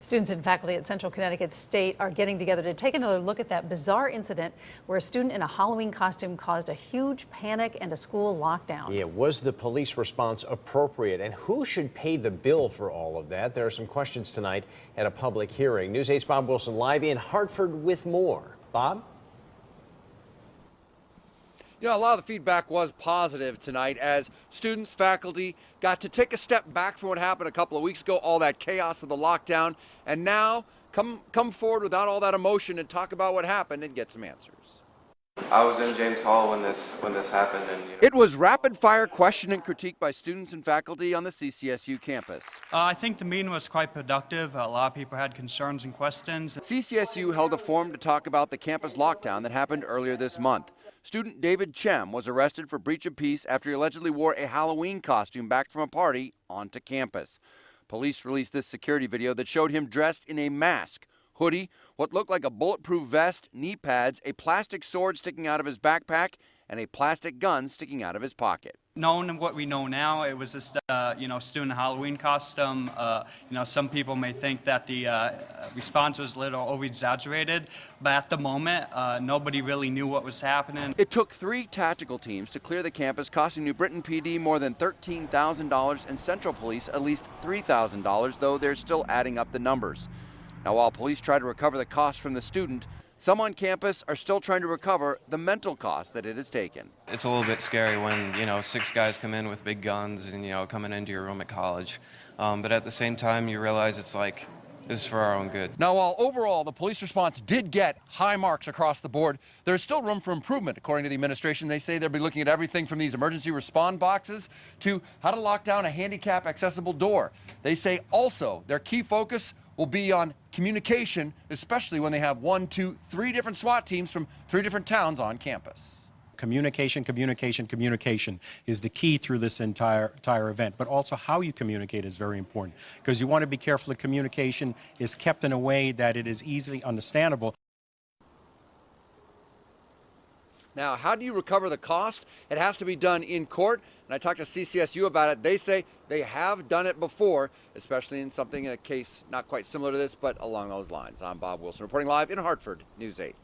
Students and faculty at Central Connecticut State are getting together to take another look at that bizarre incident where a student in a Halloween costume caused a huge panic and a school lockdown. Yeah, was the police response appropriate? And who should pay the bill for all of that? There are some questions tonight at a public hearing. News 8's Bob Wilson live in Hartford with more. Bob? You know, a lot of the feedback was positive tonight as students, faculty got to take a step back from what happened a couple of weeks ago, all that chaos of the lockdown, and now come forward without all that emotion and talk about what happened and get some answers. I was in James Hall when this happened, and It was rapid fire question and critique by students and faculty on the CCSU campus. I think the meeting was quite productive. A lot of people had concerns and questions. CCSU held a forum to talk about the campus lockdown that happened earlier this month. Student David Chem was arrested for breach of peace after he allegedly wore a Halloween costume back from a party onto campus. Police released this security video that showed him dressed in a mask, hoodie, what looked like a bulletproof vest, knee pads, a plastic sword sticking out of his backpack, and a plastic gun sticking out of his pocket. Knowing what we know now, it was just student Halloween costume. Some people may think that the response was a little over-exaggerated, but at the moment, nobody really knew what was happening. It took 3 tactical teams to clear the campus, costing New Britain PD more than $13,000 and Central Police at least $3,000, though they're still adding up the numbers. Now, while police try to recover the cost from the student, some on campus are still trying to recover the mental cost that it has taken. it's a little bit scary when 6 guys come in with big guns and coming into your room at college. But at the same time, you realize it's like this is for our own good. Now, while overall the police response did get high marks across the board, there's still room for improvement, according to the administration. They say they'll be looking at everything from these emergency respond boxes to how to lock down a handicap accessible door. They say also their key focus will be on communication, especially when they have 1, 2, 3 different SWAT teams from 3 different towns on campus. Communication is the key through this entire event, but also how you communicate is very important, because you want to be careful that communication is kept in a way that it is easily understandable. Now, how do you recover the cost? It has to be done in court, and I talked to CCSU about it. They say they have done it before, especially in a case not quite similar to this, but along those lines. I'm Bob Wilson reporting live in Hartford, News 8.